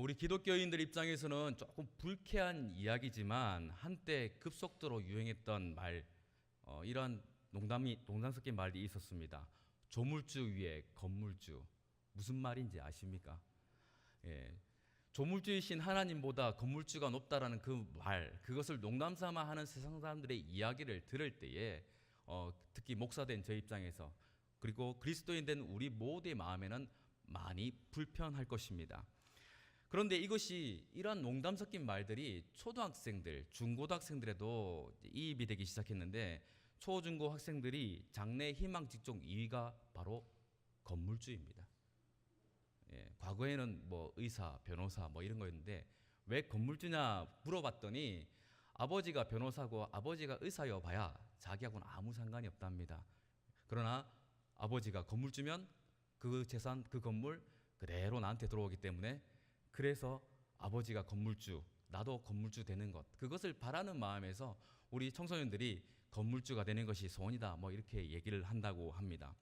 우리 기독교인들 입장에서는 조금 불쾌한 이야기지만 한때 급속도로 유행했던 말, 이러한 농담 섞인 말이 있었습니다. 조물주 위에 건물주. 무슨 말인지 아십니까? 예, 조물주이신 하나님보다 건물주가 높다라는 그 말, 그것을 농담삼아 하는 세상 사람들의 이야기를 들을 때에 특히 목사된 저 입장에서, 그리고 그리스도인 된 우리 모두의 마음에는 많이 불편할 것입니다. 그런데 이러한 농담 섞인 말들이 초등학생들, 중고등학생들에도 이입이 되기 시작했는데, 초중고 학생들이 장래 희망 직종 2위가 바로 건물주입니다. 과거에는 뭐 의사, 변호사 뭐 이런 거였는데 왜 건물주냐 물어봤더니 아버지가 변호사고 아버지가 의사여 봐야 자기하고는 아무 상관이 없답니다. 그러나 아버지가 건물주면 그 재산, 그 건물 그대로 나한테 들어오기 때문에, 그래서 아버지가 건물주, 나도 건물주 되는 것, 그것을 바라는 마음에서 우리 청소년들이 건물주가 되는 것이 소원이다 뭐 이렇게 얘기를 한다고 합니다.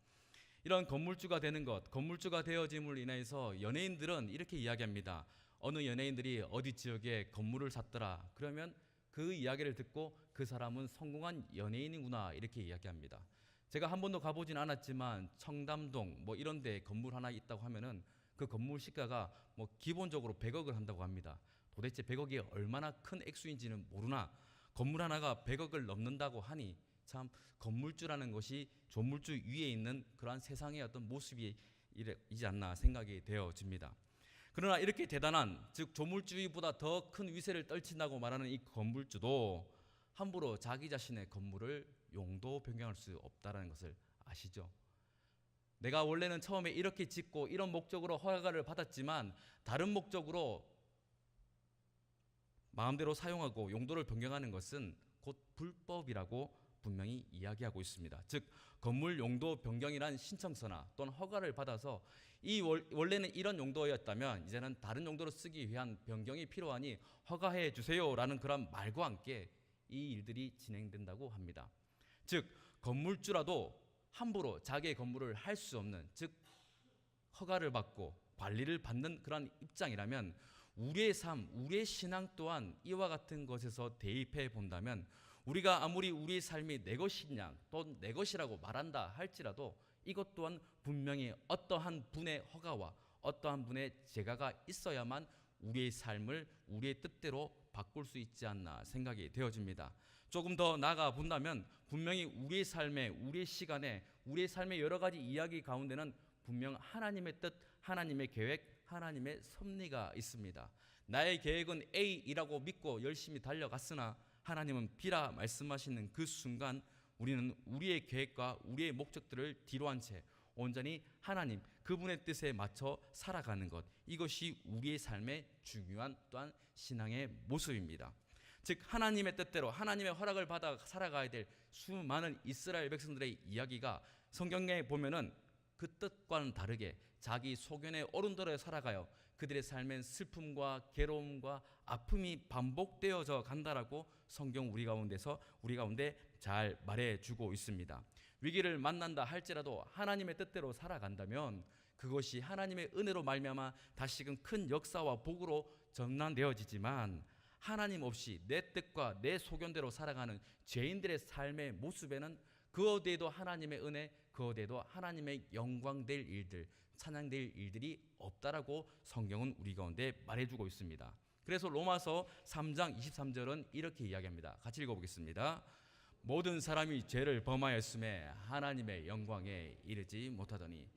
이런 건물주가 되는 것, 건물주가 되어짐을 인해서 연예인들은 이렇게 이야기합니다. 어느 연예인들이 어디 지역에 건물을 샀더라. 그러면 그 이야기를 듣고 그 사람은 성공한 연예인이구나 이렇게 이야기합니다. 제가 한 번도 가보진 않았지만 청담동 뭐 이런 데 건물 하나 있다고 하면은 그 건물 시가가 뭐 기본적으로 100억을 한다고 합니다. 도대체 100억이 얼마나 큰 액수인지는 모르나 건물 하나가 100억을 넘는다고 하니 참 건물주라는 것이 조물주 위에 있는 그러한 세상의 어떤 모습이지 않나 생각이 되어집니다. 그러나 이렇게 대단한, 즉 조물주의보다 더 큰 위세를 떨친다고 말하는 이 건물주도 함부로 자기 자신의 건물을 용도 변경할 수 없다는 것을 아시죠? 내가 원래는 처음에 이렇게 짓고 이런 목적으로 허가를 받았지만 다른 목적으로 마음대로 사용하고 용도를 변경하는 것은 곧 불법이라고 분명히 이야기하고 있습니다. 즉 건물 용도 변경이란 신청서나 또는 허가를 받아서 원래는 이런 용도였다면 이제는 다른 용도로 쓰기 위한 변경이 필요하니 허가해 주세요라는 그런 말과 함께 이 일들이 진행된다고 합니다. 즉 건물주라도 함부로 자기의 건물을 할 수 없는, 즉 허가를 받고 관리를 받는 그런 입장이라면 우리의 삶, 우리의 신앙 또한 이와 같은 것에서 대입해 본다면 우리가 아무리 우리의 삶이 내 것이냐 또는 내 것이라고 말한다 할지라도 이것 또한 분명히 어떠한 분의 허가와 어떠한 분의 제가가 있어야만 우리의 삶을 우리의 뜻대로 바꿀 수 있지 않나 생각이 되어집니다. 조금 더 나아가 본다면 분명히 우리의 삶에, 우리의 시간에, 우리의 삶의 여러 가지 이야기 가운데는 분명 하나님의 뜻, 하나님의 계획, 하나님의 섭리가 있습니다. 나의 계획은 A이라고 믿고 열심히 달려갔으나 하나님은 B라 말씀하시는 그 순간 우리는 우리의 계획과 우리의 목적들을 뒤로 한 채 온전히 하나님, 그분의 뜻에 맞춰 살아가는 것, 이것이 우리의 삶의 중요한 또한 신앙의 모습입니다. 즉 하나님의 뜻대로 하나님의 허락을 받아 살아가야 될 수많은 이스라엘 백성들의 이야기가 성경에 보면은 그 뜻과는 다르게 자기 소견에 어른들어 살아가요. 그들의 삶엔 슬픔과 괴로움과 아픔이 반복되어져 간다라고 성경 우리 가운데 잘 말해주고 있습니다. 위기를 만난다 할지라도 하나님의 뜻대로 살아간다면 그것이 하나님의 은혜로 말미암아 다시금 큰 역사와 복으로 전환되어지지만, 하나님 없이 내 뜻과 내 소견대로 살아가는 죄인들의 삶의 모습에는 그 어디에도 하나님의 은혜, 그 어디에도 하나님의 영광될 일들, 찬양될 일들이 없다라고 성경은 우리 가운데 말해주고 있습니다. 그래서 로마서 3장 23절은 이렇게 이야기합니다. 같이 읽어보겠습니다. 모든 사람이 죄를 범하였음에 하나님의 영광에 이르지 못하더니,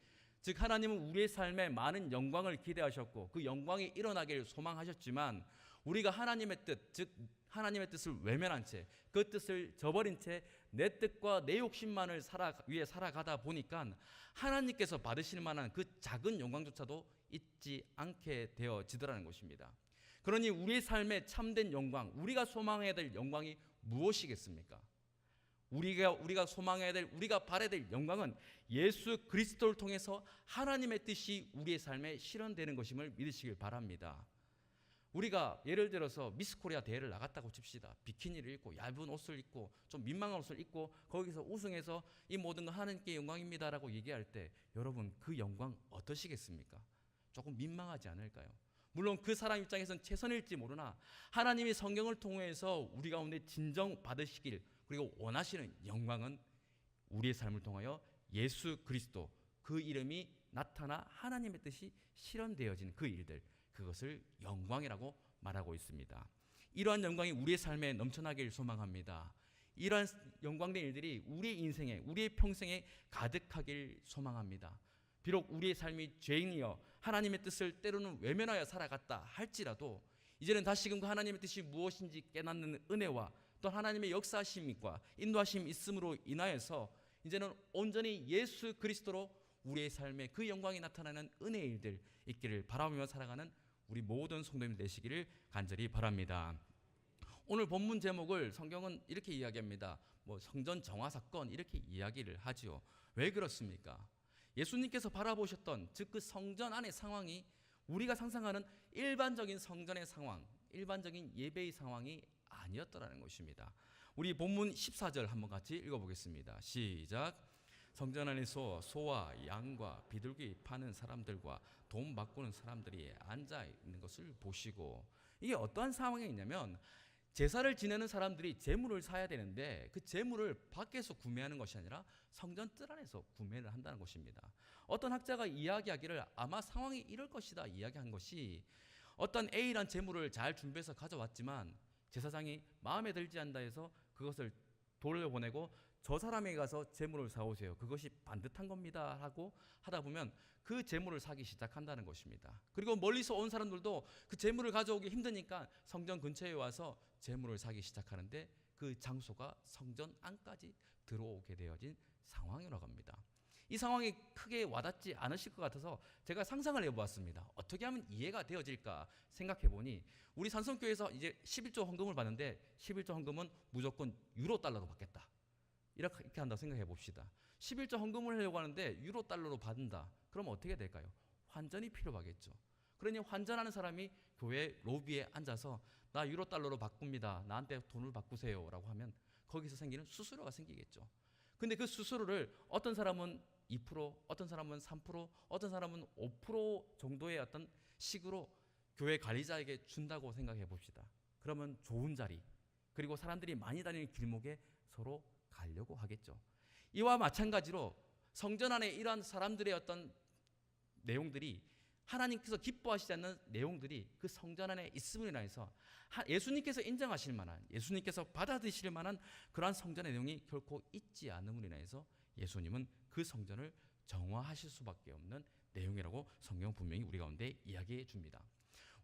즉 하나님은 우리의 삶에 많은 영광을 기대하셨고 그 영광이 일어나기를 소망하셨지만 우리가 하나님의 뜻, 즉 하나님의 뜻을 외면한 채, 그 뜻을 저버린 채 내 뜻과 내 욕심만을 위해 살아가다 보니까 하나님께서 받으실 만한 그 작은 영광조차도 잊지 않게 되어지더라는 것입니다. 그러니 우리의 삶의 참된 영광, 우리가 소망해야 될 영광이 무엇이겠습니까? 우리가 소망해야 될, 우리가 바라야 될 영광은 예수 그리스도를 통해서 하나님의 뜻이 우리의 삶에 실현되는 것임을 믿으시길 바랍니다. 우리가 예를 들어서 미스코리아 대회를 나갔다고 칩시다. 비키니를 입고 얇은 옷을 입고 좀 민망한 옷을 입고 거기서 우승해서 이 모든 건 하나님께 영광입니다라고 얘기할 때 여러분 그 영광 어떠시겠습니까? 조금 민망하지 않을까요? 물론 그 사람 입장에서는 최선일지 모르나 하나님이 성경을 통해서 우리 가운데 진정 받으시길 그리고 원하시는 영광은 우리의 삶을 통하여 예수 그리스도 그 이름이 나타나 하나님의 뜻이 실현되어진 그 일들, 그것을 영광이라고 말하고 있습니다. 이러한 영광이 우리의 삶에 넘쳐나길 소망합니다. 이러한 영광된 일들이 우리의 인생에, 우리의 평생에 가득하길 소망합니다. 비록 우리의 삶이 죄인이여 하나님의 뜻을 때로는 외면하여 살아갔다 할지라도 이제는 다시금 그 하나님의 뜻이 무엇인지 깨닫는 은혜와 또 하나님의 역사하심과 인도하심이 있음으로 인하여서 이제는 온전히 예수 그리스도로 우리의 삶에 그 영광이 나타나는 은혜의 일들 있기를 바라보며 살아가는 우리 모든 성도님 되시기를 간절히 바랍니다. 오늘 본문 제목을 성경은 이렇게 이야기합니다. 성전 정화 사건 이렇게 이야기를 하지요. 왜 그렇습니까? 예수님께서 바라보셨던 즉 그 성전 안의 상황이 우리가 상상하는 일반적인 성전의 상황, 일반적인 예배의 상황이 아니었더라는 것입니다. 우리 본문 14절 한번 같이 읽어보겠습니다. 시작. 성전 안에서 소와 양과 비둘기 파는 사람들과 돈 바꾸는 사람들이 앉아 있는 것을 보시고, 이게 어떠한 상황이냐면 제사를 지내는 사람들이 제물을 사야 되는데 그 제물을 밖에서 구매하는 것이 아니라 성전 뜰 안에서 구매를 한다는 것입니다. 어떤 학자가 이야기하기를 아마 상황이 이럴 것이다 이야기한 것이, 어떤 A란 제물을 잘 준비해서 가져왔지만 제사장이 마음에 들지 않다 해서 그것을 돌려보내고 저 사람에게 가서 제물을 사오세요, 그것이 반듯한 겁니다 하고 하다 보면 그 제물을 사기 시작한다는 것입니다. 그리고 멀리서 온 사람들도 그 제물을 가져오기 힘드니까 성전 근처에 와서 제물을 사기 시작하는데 그 장소가 성전 안까지 들어오게 되어진 상황이라고 합니다. 이 상황이 크게 와닿지 않으실 것 같아서 제가 상상을 해보았습니다. 어떻게 하면 이해가 되어질까 생각해보니, 우리 산성교회에서 이제 11조 헌금을 받는데 11조 헌금은 무조건 유로 달러로 받겠다 이렇게 한다고 생각해 봅시다. 11조 헌금을 하려고 하는데 유로 달러로 받는다. 그러면 어떻게 될까요? 환전이 필요하겠죠. 그러니 환전하는 사람이 교회 로비에 앉아서 나 유로 달러로 바꿉니다, 나한테 돈을 바꾸세요 라고 하면 거기서 생기는 수수료가 생기겠죠. 근데 그 수수료를 어떤 사람은 2%, 어떤 사람은 3%, 어떤 사람은 5% 정도의 어떤 식으로 교회 관리자에게 준다고 생각해 봅시다. 그러면 좋은 자리, 그리고 사람들이 많이 다니는 길목에 서로 가려고 하겠죠. 이와 마찬가지로 성전 안에 이러한 사람들의 어떤 내용들이, 하나님께서 기뻐하시지 않는 내용들이 그 성전 안에 있음으로 인해서 예수님께서 인정하실 만한, 예수님께서 받아들이실 만한 그러한 성전의 내용이 결코 있지 않음으로 인해서 예수님은 그 성전을 정화하실 수밖에 없는 내용이라고 성경 분명히 우리 가운데 이야기해 줍니다.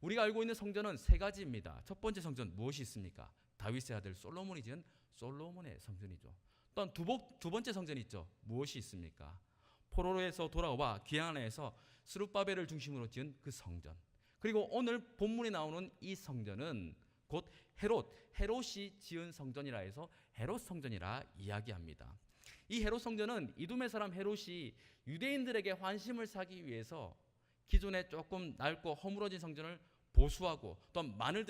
우리가 알고 있는 성전은 세 가지입니다. 첫 번째 성전 무엇이 있습니까? 다윗의 아들 솔로몬이 지은 솔로몬의 성전이죠. 또한 두 번째 성전이 있죠. 무엇이 있습니까? 포로로에서 돌아와 귀환에서 스룹바벨을 중심으로 지은 그 성전. 그리고 오늘 본문에 나오는 이 성전은 곧 헤롯이 지은 성전이라 해서 헤롯 성전이라 이야기합니다. 이 헤롯 성전은 이두메 사람 헤롯이 유대인들에게 환심을 사기 위해서 기존에 조금 낡고 허물어진 성전을 보수하고 또 많은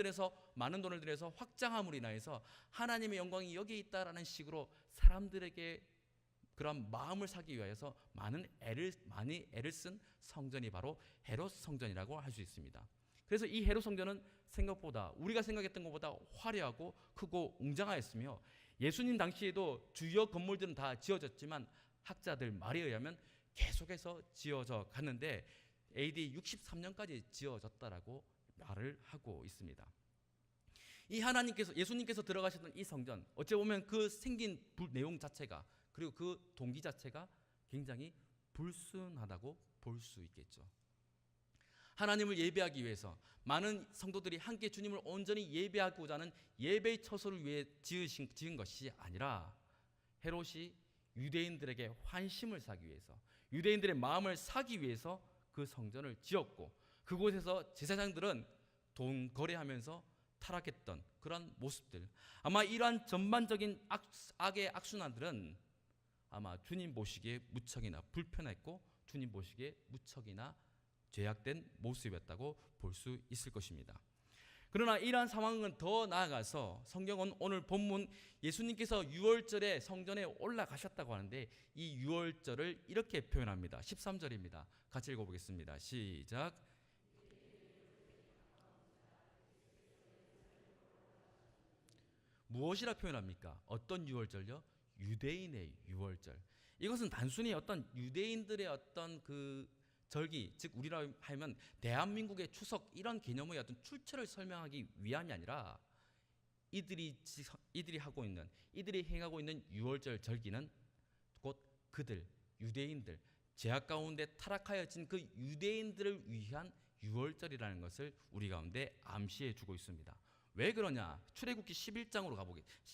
돈을 들여서 확장함으로 인하여서 하나님의 영광이 여기에 있다라는 식으로 사람들에게 그런 마음을 사기 위해서 많이 애를 쓴 성전이 바로 헤롯 성전이라고 할 수 있습니다. 그래서 이 헤롯 성전은 생각보다 우리가 생각했던 것보다 화려하고 크고 웅장하였으며, 예수님 당시에도 주요 건물들은 다 지어졌지만 학자들 말에 의하면 계속해서 지어져 갔는데 AD 63년까지 지어졌다라고 말을 하고 있습니다. 이 예수님께서 들어가셨던 이 성전, 어찌 보면 그 생긴 내용 자체가, 그리고 그 동기 자체가 굉장히 불순하다고 볼 수 있겠죠. 하나님을 예배하기 위해서 많은 성도들이 함께 주님을 온전히 예배하고자 하는 예배의 처소를 위해 지은 것이 아니라 헤롯이 유대인들에게 환심을 사기 위해서, 유대인들의 마음을 사기 위해서 그 성전을 지었고, 그곳에서 제사장들은 돈 거래하면서 타락했던 그런 모습들, 아마 이러한 전반적인 악의 악순환들은 아마 주님 보시기에 무척이나 불편했고 주님 보시기에 무척이나 죄악된 모습이었다고 볼 수 있을 것입니다. 그러나 이러한 상황은 더 나아가서 성경은 오늘 본문 예수님께서 유월절에 성전에 올라가셨다고 하는데 이 유월절을 이렇게 표현합니다. 13절입니다. 같이 읽어보겠습니다. 시작. 무엇이라 표현합니까? 어떤 유월절요? 유대인의 유월절. 이것은 단순히 어떤 유대인들의 어떤 그 절기, 즉 우리라 하면 대한민국의 추석 이런 개념의 어떤 출처를 설명하기 위함이 아니라 이들이 하고 있는, 이들이 행하고 있는 유월절 절기는 곧 그들 유대인들, 죄악 가운데 타락하여진 그 유대인들을 위한 유월절이라는 것을 우리 가운데 암시해 주고 있습니다. 왜 그러냐? 출애굽기 11장으로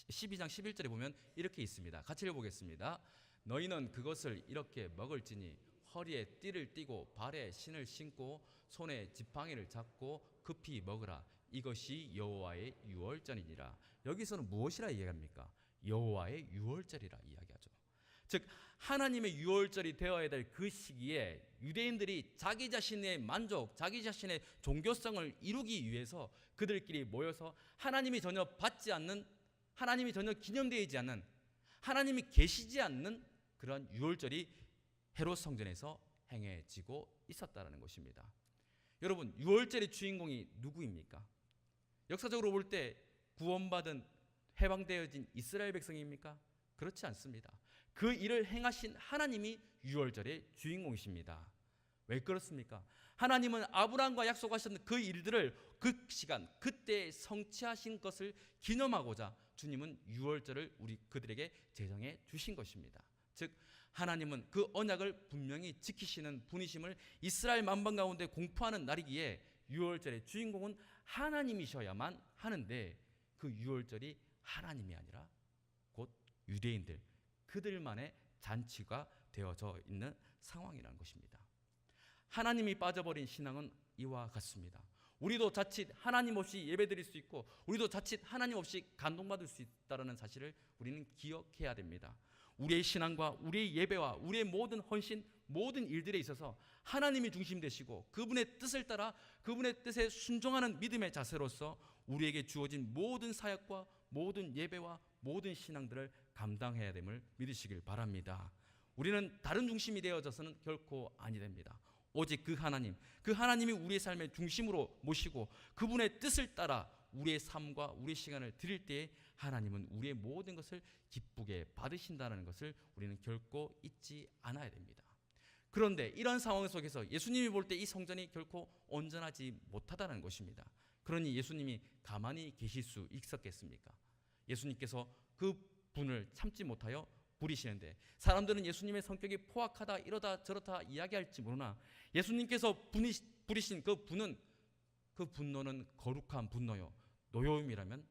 12장 11절에 보면 이렇게 있습니다. 같이 읽어보겠습니다. 너희는 그것을 이렇게 먹을지니 허리에 띠를 띠고 발에 신을 신고 손에 지팡이를 잡고 급히 먹으라. 이것이 여호와의 유월절이니라. 여기서는 무엇이라 이야기합니까? 여호와의 유월절이라 이야기하죠. 즉 하나님의 유월절이 되어야 될 그 시기에 유대인들이 자기 자신의 만족, 자기 자신의 종교성을 이루기 위해서 그들끼리 모여서 하나님이 전혀 받지 않는, 하나님이 전혀 기념되지 않는, 하나님이 계시지 않는 그런 유월절이 헤롯 성전에서 행해지고 있었다는 것입니다. 여러분, 유월절의 주인공이 누구입니까? 역사적으로 볼 때 구원받은 해방되어진 이스라엘 백성입니까? 그렇지 않습니다. 그 일을 행하신 하나님이 유월절의 주인공이십니다. 왜 그렇습니까? 하나님은 아브라함과 약속하셨던 그 일들을 그 시간 그때 성취하신 것을 기념하고자 주님은 유월절을 그들에게 제정해 주신 것입니다. 즉 하나님은 그 언약을 분명히 지키시는 분이심을 이스라엘 만방 가운데 공포하는 날이기에 유월절의 주인공은 하나님이셔야만 하는데, 그 유월절이 하나님이 아니라 곧 유대인들 그들만의 잔치가 되어져 있는 상황이라는 것입니다. 하나님이 빠져버린 신앙은 이와 같습니다. 우리도 자칫 하나님 없이 예배드릴 수 있고 우리도 자칫 하나님 없이 감동받을 수 있다는 사실을 우리는 기억해야 됩니다. 우리의 신앙과 우리의 예배와 우리의 모든 헌신, 모든 일들에 있어서 하나님이 중심 되시고 그분의 뜻을 따라 그분의 뜻에 순종하는 믿음의 자세로서 우리에게 주어진 모든 사역과 모든 예배와 모든 신앙들을 감당해야 됨을 믿으시길 바랍니다. 우리는 다른 중심이 되어져서는 결코 아니 됩니다. 오직 그 하나님이 우리의 삶의 중심으로 모시고 그분의 뜻을 따라 우리의 삶과 우리의 시간을 드릴 때에 하나님은 우리의 모든 것을 기쁘게 받으신다는 것을 우리는 결코 잊지 않아야 됩니다. 그런데 이런 상황 속에서 예수님이 볼 때 이 성전이 결코 온전하지 못하다는 것입니다. 그러니 예수님이 가만히 계실 수 있었겠습니까? 예수님께서 그 분을 참지 못하여 부리시는데, 사람들은 예수님의 성격이 포악하다 이러다 저러다 이야기할지 모르나 예수님께서 부리신 그 분노는 거룩한 분노요, 노여움이라면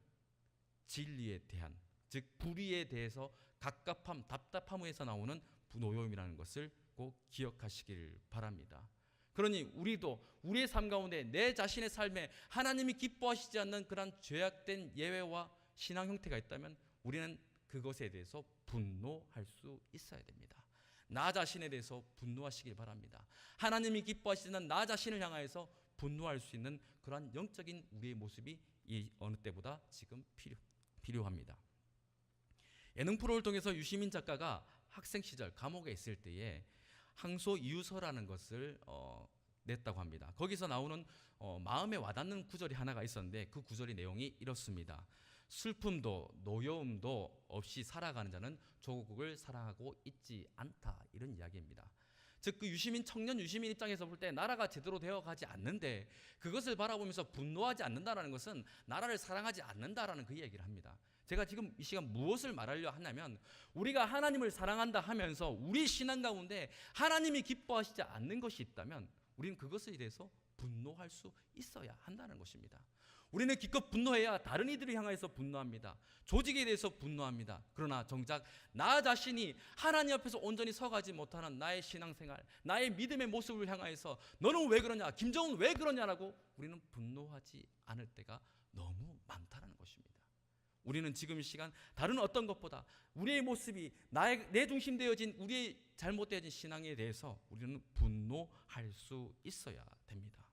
진리에 대한, 즉 불의에 대해서 갑갑함, 답답함에서 나오는 노여움이라는 것을 꼭 기억하시길 바랍니다. 그러니 우리도 우리의 삶 가운데 내 자신의 삶에 하나님이 기뻐하시지 않는 그런 죄악된 예외와 신앙 형태가 있다면 우리는 그것에 대해서 분노할 수 있어야 됩니다. 나 자신에 대해서 분노하시길 바랍니다. 하나님이 기뻐하시는 나 자신을 향하여서 분노할 수 있는 그러한 영적인 우리의 모습이 이 어느 때보다 지금 필요합니다. 예능 프로를 통해서 유시민 작가가 학생 시절 감옥에 있을 때에 항소 이유서라는 것을 냈다고 합니다. 거기서 나오는 마음에 와닿는 구절이 하나가 있었는데 그 구절의 내용이 이렇습니다. 슬픔도 노여움도 없이 살아가는 자는 조국을 사랑하고 있지 않다, 이런 이야기입니다. 즉 그 청년 유시민 입장에서 볼 때 나라가 제대로 되어가지 않는데 그것을 바라보면서 분노하지 않는다는 것은 나라를 사랑하지 않는다라는 그 이야기를 합니다. 제가 지금 이 시간 무엇을 말하려 하냐면, 우리가 하나님을 사랑한다 하면서 우리 신앙 가운데 하나님이 기뻐하시지 않는 것이 있다면 우리는 그것에 대해서 분노할 수 있어야 한다는 것입니다. 우리는 기껏 분노해야 다른 이들을 향해서 분노합니다. 조직에 대해서 분노합니다. 그러나 정작 나 자신이 하나님 앞에서 온전히 서가지 못하는 나의 신앙생활, 나의 믿음의 모습을 향해서 너는 왜 그러냐, 김정은 왜 그러냐라고 우리는 분노하지 않을 때가 너무 많다는 것입니다. 우리는 지금 이 시간 다른 어떤 것보다 우리의 모습이 내 중심되어진 우리의 잘못되어진 신앙에 대해서 우리는 분노할 수 있어야 됩니다.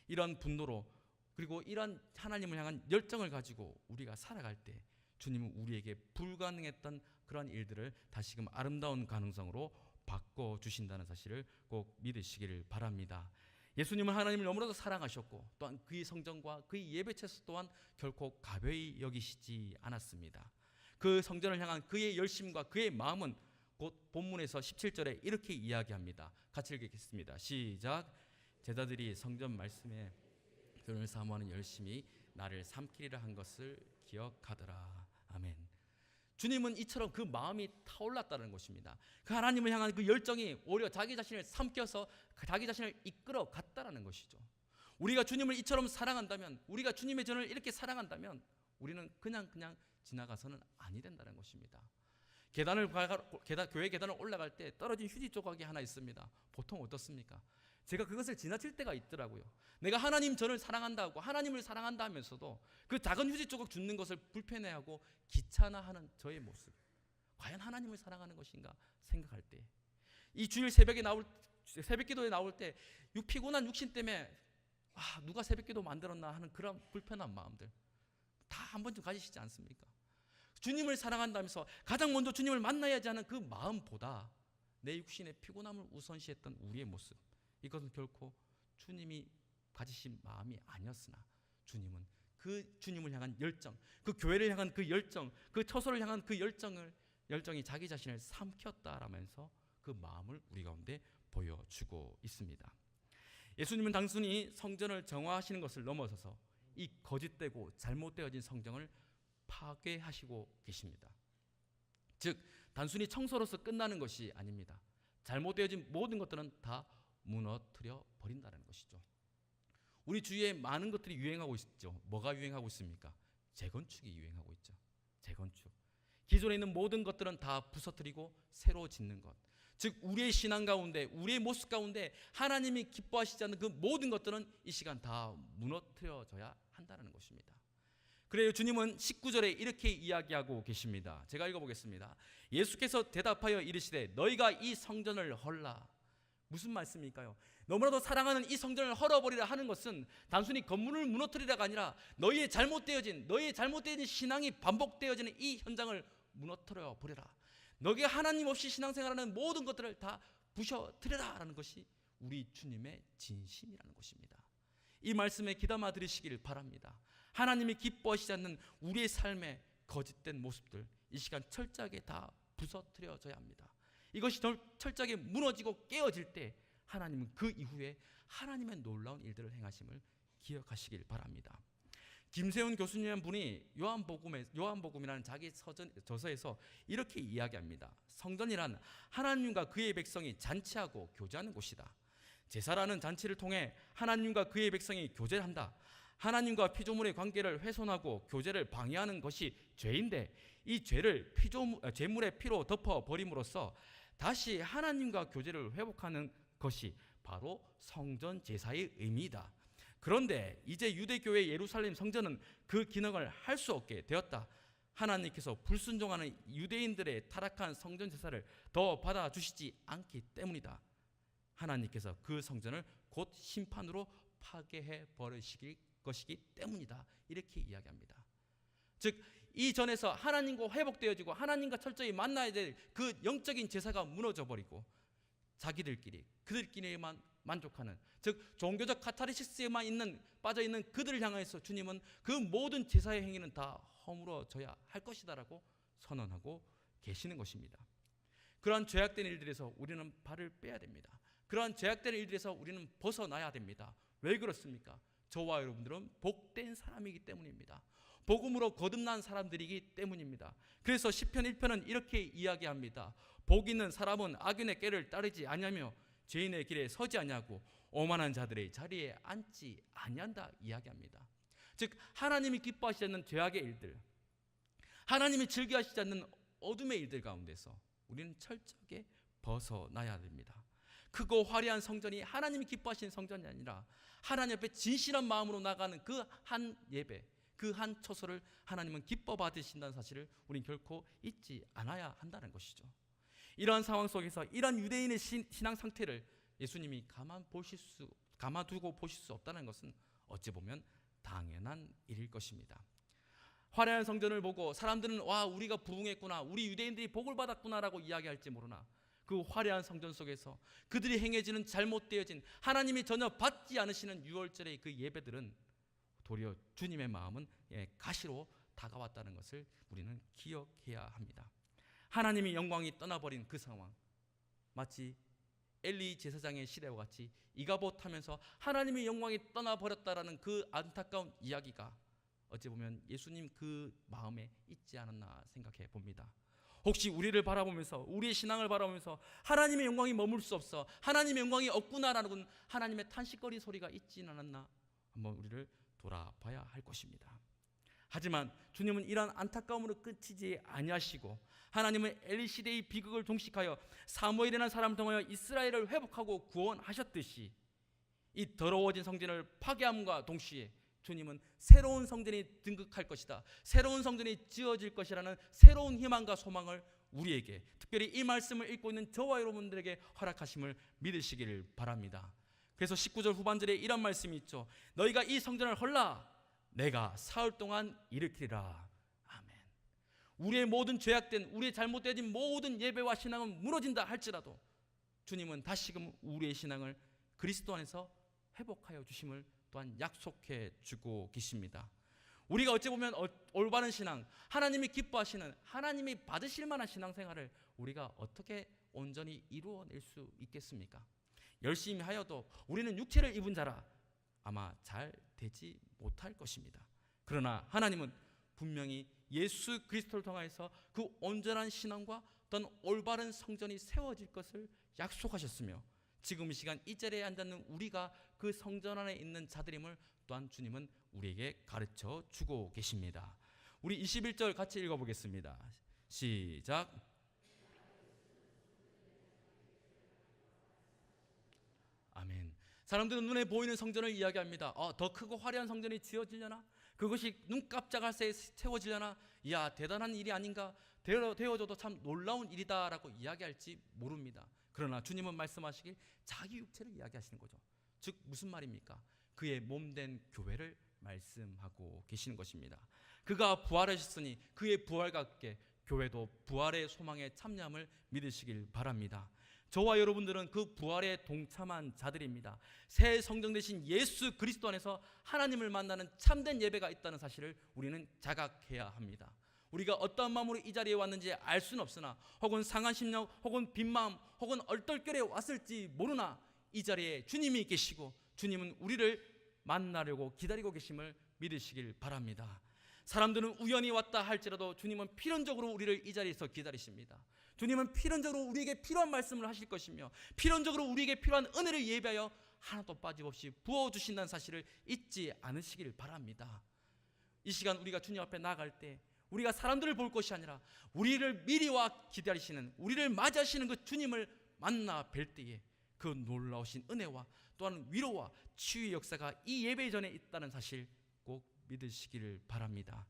이런 분노로, 그리고 이런 하나님을 향한 열정을 가지고 우리가 살아갈 때 주님은 우리에게 불가능했던 그런 일들을 다시금 아름다운 가능성으로 바꿔주신다는 사실을 꼭 믿으시기를 바랍니다. 예수님은 하나님을 너무나도 사랑하셨고 또한 그의 성전과 그의 예배처소 또한 결코 가벼이 여기시지 않았습니다. 그 성전을 향한 그의 열심과 그의 마음은 곧 본문에서 17절에 이렇게 이야기합니다. 같이 읽겠습니다. 시작. 제자들이 성전 말씀에 그를 사모하는 열심이 나를 삼키리라 한 것을 기억하더라. 아멘. 주님은 이처럼 그 마음이 타올랐다는 것입니다. 그 하나님을 향한 그 열정이 오히려 자기 자신을 삼켜서 자기 자신을 이끌어 갔다는 것이죠. 우리가 주님을 이처럼 사랑한다면, 우리가 주님의 전을 이렇게 사랑한다면 우리는 그냥 지나가서는 아니 된다는 것입니다. 교회 계단을 올라갈 때 떨어진 휴지 조각이 하나 있습니다. 보통 어떻습니까? 제가 그것을 지나칠 때가 있더라고요. 내가 하나님 전을 사랑한다고 하나님을 사랑한다 하면서도 그 작은 휴지 조각 줍는 것을 불편해하고 귀찮아하는 저의 모습, 과연 하나님을 사랑하는 것인가 생각할 때, 이 주일 새벽기도에 나올 때 피곤한 육신 때문에 누가 새벽기도 만들었나 하는 그런 불편한 마음들 다 한 번쯤 가지시지 않습니까? 주님을 사랑한다면서 가장 먼저 주님을 만나야지 하는 그 마음보다 내 육신의 피곤함을 우선시했던 우리의 모습, 이것은 결코 주님이 가지신 마음이 아니었으나 주님은 그 주님을 향한 열정, 그 교회를 향한 그 열정, 그 처소를 향한 그 열정이 자기 자신을 삼켰다라면서 그 마음을 우리 가운데 보여주고 있습니다. 예수님은 단순히 성전을 정화하시는 것을 넘어서서 이 거짓되고 잘못되어진 성전을 파괴하시고 계십니다. 즉 단순히 청소로서 끝나는 것이 아닙니다. 잘못되어진 모든 것들은 다 무너뜨려 버린다는 것이죠. 우리 주위에 많은 것들이 유행하고 있죠. 뭐가 유행하고 있습니까? 재건축이 유행하고 있죠. 재건축. 기존에 있는 모든 것들은 다 부서뜨리고 새로 짓는 것. 즉 우리의 신앙 가운데, 우리의 모습 가운데 하나님이 기뻐하시지 않는 그 모든 것들은 이 시간 다 무너뜨려져야 한다는 것입니다. 그래요. 주님은 19절에 이렇게 이야기하고 계십니다. 제가 읽어보겠습니다. 예수께서 대답하여 이르시되 너희가 이 성전을 헐라. 무슨 말씀일까요? 너무나도 사랑하는 이 성전을 헐어버리라 하는 것은 단순히 건물을 무너뜨리라가 아니라 너희의 잘못되어진 신앙이 반복되어지는 이 현장을 무너뜨려 버려라. 너희가 하나님 없이 신앙생활하는 모든 것들을 다 부셔뜨려라 라는 것이 우리 주님의 진심이라는 것입니다. 이 말씀에 귀담아 들으시길 바랍니다. 하나님이 기뻐하시지 않는 우리의 삶의 거짓된 모습들, 이 시간 철저하게 다 부서뜨려져야 합니다. 이것이 철저하게 무너지고 깨어질 때 하나님은 그 이후에 하나님의 놀라운 일들을 행하심을 기억하시길 바랍니다. 김세훈 교수님이라는 분이 요한복음이라는 자기 저서에서 이렇게 이야기합니다. 성전이란 하나님과 그의 백성이 잔치하고 교제하는 곳이다. 제사라는 잔치를 통해 하나님과 그의 백성이 교제를 한다. 하나님과 피조물의 관계를 훼손하고 교제를 방해하는 것이 죄인데 이 죄를 제물의 피로 덮어버림으로써 다시 하나님과 교제를 회복하는 것이 바로 성전 제사의 의미이다. 그런데 이제 유대교회 예루살렘 성전은 그 기능을 할 수 없게 되었다. 하나님께서 불순종하는 유대인들의 타락한 성전 제사를 더 받아주시지 않기 때문이다. 하나님께서 그 성전을 곧 심판으로 파괴해 버리실 것이기 때문이다. 이렇게 이야기합니다. 즉 이전에서 하나님과 회복되어지고 하나님과 철저히 만나야 될 그 영적인 제사가 무너져 버리고 그들끼리만 만족하는, 즉 종교적 카타르시스에만 빠져있는 그들을 향해서 주님은 그 모든 제사의 행위는 다 허물어져야 할 것이다라고 선언하고 계시는 것입니다. 그러한 죄악된 일들에서 우리는 발을 빼야 됩니다. 그러한 죄악된 일들에서 우리는 벗어나야 됩니다. 왜 그렇습니까? 저와 여러분들은 복된 사람이기 때문입니다. 복음으로 거듭난 사람들이기 때문입니다. 그래서 시편 1편은 이렇게 이야기합니다. 복 있는 사람은 악인의 꾀를 따르지 아니하며 죄인의 길에 서지 아니하고 오만한 자들의 자리에 앉지 아니한다 이야기합니다. 즉 하나님이 기뻐하시지 않는 죄악의 일들, 하나님이 즐겨하시지 않는 어둠의 일들 가운데서 우리는 철저하게 벗어나야 됩니다. 크고 화려한 성전이 하나님이 기뻐하시는 성전이 아니라 하나님 앞에 진실한 마음으로 나가는 그 한 예배, 그 한 처소를 하나님은 기뻐 받으신다는 사실을 우리는 결코 잊지 않아야 한다는 것이죠. 이러한 상황 속에서 이러한 유대인의 신앙 상태를 예수님이 가만두고 보실 수 없다는 것은 어찌 보면 당연한 일일 것입니다. 화려한 성전을 보고 사람들은 와 우리가 부흥했구나, 우리 유대인들이 복을 받았구나라고 이야기할지 모르나 그 화려한 성전 속에서 그들이 행해지는 잘못되어진 하나님이 전혀 받지 않으시는 유월절의 그 예배들은 도리어 주님의 마음은 가시로 다가왔다는 것을 우리는 기억해야 합니다. 하나님의 영광이 떠나버린 그 상황, 마치 엘리 제사장의 시대와 같이 이가봇하면서 하나님의 영광이 떠나버렸다라는 그 안타까운 이야기가 어찌 보면 예수님 그 마음에 있지 않았나 생각해 봅니다. 혹시 우리를 바라보면서, 우리의 신앙을 바라보면서 하나님의 영광이 머물 수 없어, 하나님의 영광이 없구나라는 하나님의 탄식거리 소리가 있지는 않았나 한번 우리를 돌아봐야 할 것입니다. 하지만 주님은 이러한 안타까움으로 끝이지 아니하시고 하나님은 엘리 시대의 비극을 종식하여 사무엘이라는 사람을 통하여 이스라엘을 회복하고 구원하셨듯이 이 더러워진 성전을 파괴함과 동시에 주님은 새로운 성전이 등극할 것이다, 새로운 성전이 지어질 것이라는 새로운 희망과 소망을 우리에게, 특별히 이 말씀을 읽고 있는 저와 여러분들에게 허락하심을 믿으시기를 바랍니다. 그래서 19절 후반절에 이런 말씀이 있죠. 너희가 이 성전을 헐라 내가 사흘 동안 일으키리라. 아멘. 우리의 모든 죄악된, 우리의 잘못되어진 모든 예배와 신앙은 무너진다 할지라도 주님은 다시금 우리의 신앙을 그리스도 안에서 회복하여 주심을 또한 약속해 주고 계십니다. 우리가 어찌 보면 올바른 신앙, 하나님이 기뻐하시는, 하나님이 받으실 만한 신앙생활을 우리가 어떻게 온전히 이루어낼 수 있겠습니까? 열심히 하여도 우리는 육체를 입은 자라 아마 잘 되지 못할 것입니다. 그러나 하나님은 분명히 예수 그리스도를 통하여서 그 온전한 신앙과 어떤 올바른 성전이 세워질 것을 약속하셨으며 지금 이 시간 이 자리에 앉아있는 우리가 그 성전 안에 있는 자들임을 또한 주님은 우리에게 가르쳐 주고 계십니다. 우리 21절 같이 읽어보겠습니다. 시작. 아멘. 사람들은 눈에 보이는 성전을 이야기합니다. 더 크고 화려한 성전이 지어지려나? 그것이 눈 깜짝할 새에 채워지려나? 이야, 대단한 일이 아닌가? 되어져도 참 놀라운 일이다 라고 이야기할지 모릅니다. 그러나 주님은 말씀하시길 자기 육체를 이야기하시는 거죠. 즉 무슨 말입니까? 그의 몸된 교회를 말씀하고 계시는 것입니다. 그가 부활하셨으니 그의 부활과 함께 교회도 부활의 소망에 참여함을 믿으시길 바랍니다. 저와 여러분들은 그 부활에 동참한 자들입니다. 새 성전 되신 예수 그리스도 안에서 하나님을 만나는 참된 예배가 있다는 사실을 우리는 자각해야 합니다. 우리가 어떠한 마음으로 이 자리에 왔는지 알 수는 없으나, 혹은 상한 심령, 혹은 빈 마음, 혹은 얼떨결에 왔을지 모르나 이 자리에 주님이 계시고 주님은 우리를 만나려고 기다리고 계심을 믿으시길 바랍니다. 사람들은 우연히 왔다 할지라도 주님은 필연적으로 우리를 이 자리에서 기다리십니다. 주님은 필연적으로 우리에게 필요한 말씀을 하실 것이며 필연적으로 우리에게 필요한 은혜를 예비하여 하나도 빠짐없이 부어주신다는 사실을 잊지 않으시길 바랍니다. 이 시간 우리가 주님 앞에 나아갈 때 우리가 사람들을 볼 것이 아니라 우리를 미리 와 기다리시는, 우리를 맞이하시는 그 주님을 만나 뵐 때에 그 놀라우신 은혜와 또한 위로와 치유의 역사가 이 예배 전에 있다는 사실 꼭 믿으시기를 바랍니다.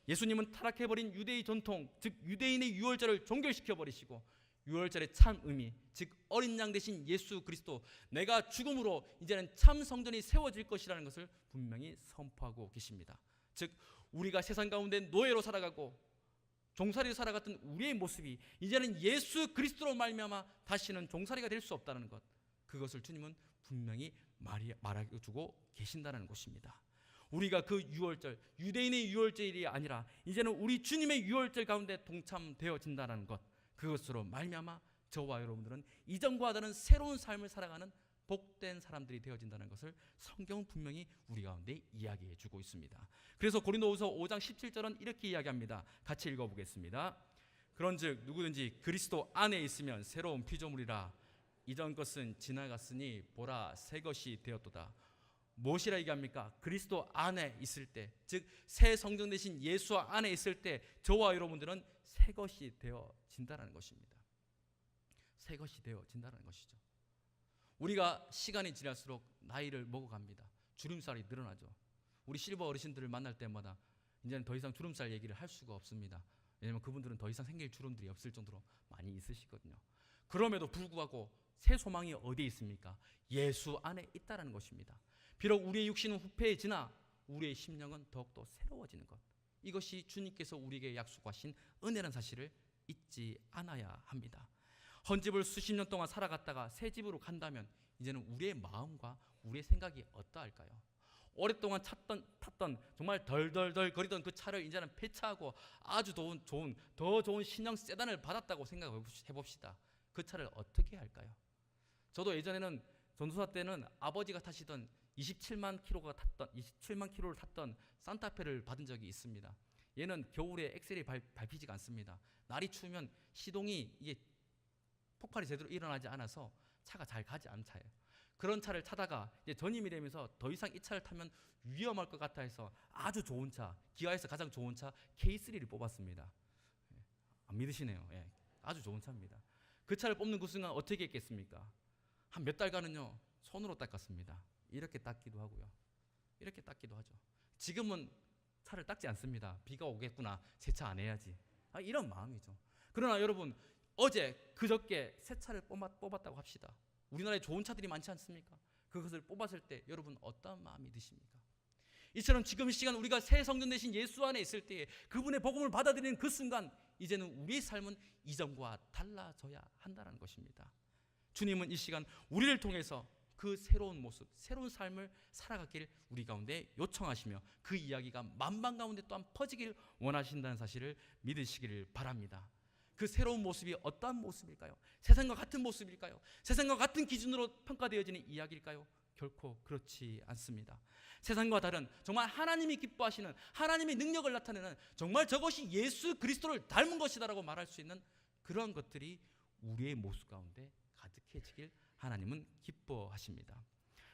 예수님은 타락해버린 유대의 전통, 즉 유대인의 유월절을 종결시켜버리시고 유월절의 참 의미, 즉 어린 양 대신 예수 그리스도, 내가 죽음으로 이제는 참 성전이 세워질 것이라는 것을 분명히 선포하고 계십니다. 즉 우리가 세상 가운데 노예로 살아가고 종살이로 살아갔던 우리의 모습이 이제는 예수 그리스도로 말미암아 다시는 종살이가 될 수 없다는 것, 그것을 주님은 분명히 말해주고 계신다는 것입니다. 우리가 그 유월절, 유대인의 유월절이 아니라 이제는 우리 주님의 유월절 가운데 동참되어진다는 것, 그것으로 말미암아 저와 여러분들은 이전과 다른 새로운 삶을 살아가는 복된 사람들이 되어진다는 것을 성경은 분명히 우리 가운데 이야기해 주고 있습니다. 그래서 고린도후서 5장 17절은 이렇게 이야기합니다. 같이 읽어보겠습니다. 그런즉 누구든지 그리스도 안에 있으면 새로운 피조물이라, 이전 것은 지나갔으니 보라 새 것이 되었도다. 무엇이라 얘기합니까? 그리스도 안에 있을 때, 즉 새 성전 되신 예수 안에 있을 때 저와 여러분들은 새 것이 되어진다는 것입니다. 새 것이 되어진다는 것이죠. 우리가 시간이 지날수록 나이를 먹어갑니다. 주름살이 늘어나죠. 우리 실버 어르신들을 만날 때마다 이제는 더 이상 주름살 얘기를 할 수가 없습니다. 왜냐하면 그분들은 더 이상 생길 주름들이 없을 정도로 많이 있으시거든요. 그럼에도 불구하고 새 소망이 어디에 있습니까? 예수 안에 있다는 것입니다. 비록 우리의 육신은 후패해지나 우리의 심령은 더욱더 새로워지는 것, 이것이 주님께서 우리에게 약속하신 은혜라는 사실을 잊지 않아야 합니다. 헌 집을 수십 년 동안 살아갔다가 새 집으로 간다면 이제는 우리의 마음과 우리의 생각이 어떠할까요? 오랫동안 탔던 정말 덜덜덜 거리던 그 차를 이제는 폐차하고 아주 더 좋은 신형 세단을 받았다고 생각해 봅시다. 그 차를 어떻게 할까요? 저도 예전에는 전도사 때는 아버지가 타시던 27만 킬로를 탔던 산타페를 받은 적이 있습니다. 얘는 겨울에 엑셀이 밟히지가 않습니다. 날이 추우면 시동이 이게 폭발이 제대로 일어나지 않아서 차가 잘 가지 않은 차예요. 그런 차를 타다가 이제 전임이 되면서 더 이상 이 차를 타면 위험할 것 같아 해서 아주 좋은 차, 기아에서 가장 좋은 차 K3를 뽑았습니다. 안 믿으시네요. 아주 좋은 차입니다. 그 차를 뽑는 그 순간 어떻게 했겠습니까? 한 몇 달간은요 손으로 닦았습니다. 이렇게 닦기도 하고요, 이렇게 닦기도 하죠. 지금은 차를 닦지 않습니다. 비가 오겠구나, 세차 안 해야지, 이런 마음이죠. 그러나 여러분, 어제 그저께 새 차를 뽑았다고 합시다. 우리나라에 좋은 차들이 많지 않습니까? 그것을 뽑았을 때 여러분 어떤 마음이 드십니까? 이처럼 지금 이 시간 우리가 새 성전 되신 예수 안에 있을 때에 그분의 복음을 받아들이는 그 순간 이제는 우리의 삶은 이전과 달라져야 한다는 것입니다. 주님은 이 시간 우리를 통해서 그 새로운 모습, 새로운 삶을 살아가길 우리 가운데 요청하시며 그 이야기가 만방 가운데 또한 퍼지길 원하신다는 사실을 믿으시기를 바랍니다. 그 새로운 모습이 어떠한 모습일까요? 세상과 같은 모습일까요? 세상과 같은 기준으로 평가되어지는 이야기일까요? 결코 그렇지 않습니다. 세상과 다른 정말 하나님이 기뻐하시는 하나님의 능력을 나타내는 정말 저것이 예수 그리스도를 닮은 것이다라고 말할 수 있는 그런 것들이 우리의 모습 가운데 가득해지길 하나님은 기뻐하십니다.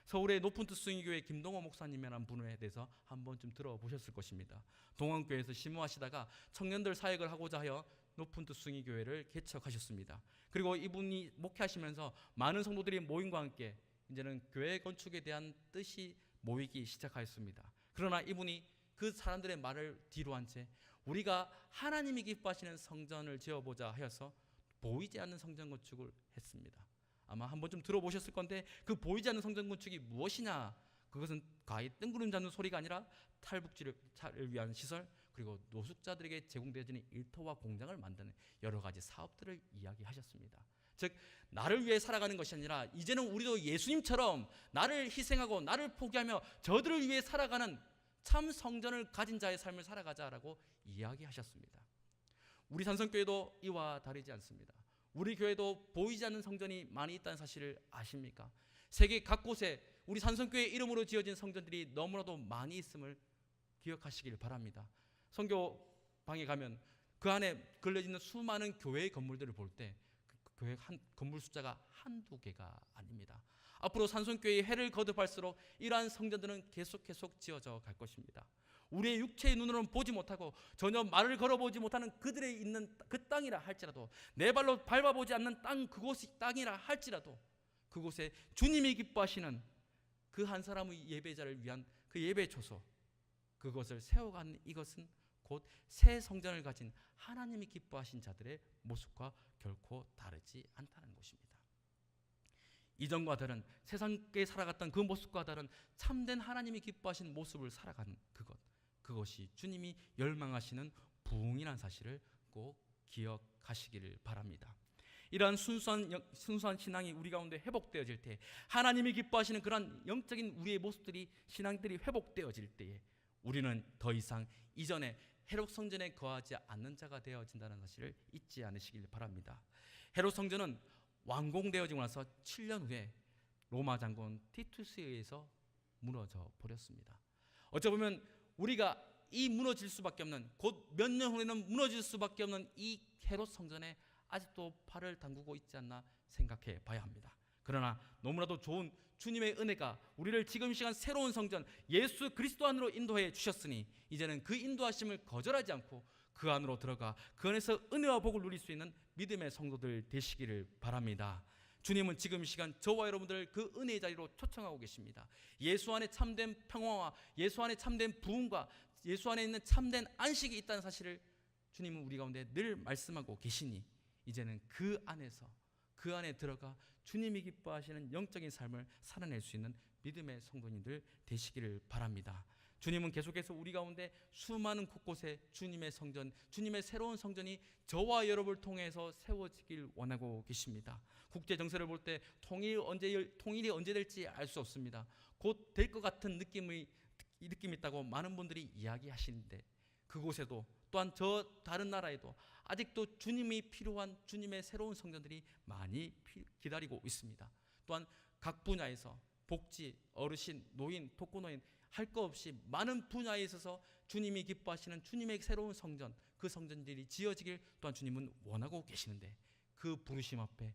서울의 높은 뜻 수행교회 김동호 목사님이라는 분에 대해서 한 번쯤 들어보셨을 것입니다. 동안교회에서 심무하시다가 청년들 사역을 하고자 하여 높은 뜻 수행교회를 개척하셨습니다. 그리고 이분이 목회하시면서 많은 성도들이 모임과 함께 이제는 교회 건축에 대한 뜻이 모이기 시작하였습니다. 그러나 이분이 그 사람들의 말을 뒤로 한 채 우리가 하나님이 기뻐하시는 성전을 지어보자 하여서 보이지 않는 성전 건축을 했습니다. 아마 한 번쯤 들어보셨을 건데 그 보이지 않는 성전 건축이 무엇이냐? 그것은 가히 뜬구름 잡는 소리가 아니라 탈북지를 위한 시설, 그리고 노숙자들에게 제공되어지는 일터와 공장을 만드는 여러 가지 사업들을 이야기하셨습니다. 즉 나를 위해 살아가는 것이 아니라 이제는 우리도 예수님처럼 나를 희생하고 나를 포기하며 저들을 위해 살아가는 참 성전을 가진 자의 삶을 살아가자라고 이야기하셨습니다. 우리 산성교회도 이와 다르지 않습니다. 우리 교회도 보이지 않는 성전이 많이 있다는 사실을 아십니까? 세계 각곳에 우리 산성교회 이름으로 지어진 성전들이 너무나도 많이 있음을 기억하시길 바랍니다. 선교방에 가면 그 안에 걸려있는 수많은 교회의 건물들을 볼 때 그 교회 건물 숫자가 한두 개가 아닙니다. 앞으로 산성교회의 해를 거듭할수록 이러한 성전들은 계속 지어져 갈 것입니다. 우리의 육체의 눈으로는 보지 못하고 전혀 말을 걸어보지 못하는 그들의 있는 그 땅이라 할지라도, 내 발로 밟아보지 않는 그곳이 땅이라 할지라도 그곳에 주님이 기뻐하시는 그 한 사람의 예배자를 위한 그 예배 초소, 그것을 세워가는 이것은 곧 새 성전을 가진 하나님이 기뻐하신 자들의 모습과 결코 다르지 않다는 것입니다. 이전과 다른 세상에 살아갔던 그 모습과 다른 참된 하나님이 기뻐하신 모습을 살아가는 그것이 주님이 열망하시는 부흥이라는 사실을 꼭 기억하시기를 바랍니다. 이러한 순수한 신앙이 우리 가운데 회복되어질 때, 하나님이 기뻐하시는 그런 영적인 우리의 모습들이, 신앙들이 회복되어질 때에 우리는 더 이상 이전에 헤롯 성전에 거하지 않는 자가 되어진다는 사실을 잊지 않으시길 바랍니다. 헤롯 성전은 완공되어지고 나서 7년 후에 로마 장군 티투스에 의해서 무너져 버렸습니다. 어찌 보면 우리가 이 무너질 수밖에 없는, 곧 몇 년 후에는 무너질 수밖에 없는 이 헤롯 성전에 아직도 팔을 담그고 있지 않나 생각해 봐야 합니다. 그러나 너무나도 좋은 주님의 은혜가 우리를 지금 이 시간 새로운 성전 예수 그리스도 안으로 인도해 주셨으니 이제는 그 인도하심을 거절하지 않고 그 안으로 들어가 그 안에서 은혜와 복을 누릴 수 있는 믿음의 성도들 되시기를 바랍니다. 주님은 지금 이 시간 저와 여러분들을 그 은혜의 자리로 초청하고 계십니다. 예수 안에 참된 평화와 예수 안에 참된 부흥과 예수 안에 있는 참된 안식이 있다는 사실을 주님은 우리 가운데 늘 말씀하고 계시니 이제는 그 안에 들어가 주님이 기뻐하시는 영적인 삶을 살아낼 수 있는 믿음의 성도님들 되시기를 바랍니다. 주님은 계속해서 우리 가운데 수많은 곳곳에 주님의 성전, 주님의 새로운 성전이 저와 여러분을 통해서 세워지길 원하고 계십니다. 국제 정세를 볼 때 통일이 언제 될지 알 수 없습니다. 곧 될 것 같은 느낌이 있다고 많은 분들이 이야기하시는데, 그곳에도 또한 저 다른 나라에도 아직도 주님이 필요한 주님의 새로운 성전들이 많이 기다리고 있습니다. 또한 각 분야에서 복지, 어르신, 노인, 독거노인 할 것 없이 많은 분야에 있어서 주님이 기뻐하시는 주님의 새로운 성전, 그 성전들이 지어지길 또한 주님은 원하고 계시는데, 그 부르심 앞에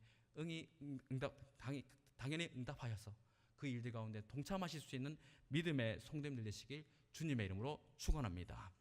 당연히 응답하여서 그 일들 가운데 동참하실 수 있는 믿음의 성도님들 되시길 주님의 이름으로 축원합니다.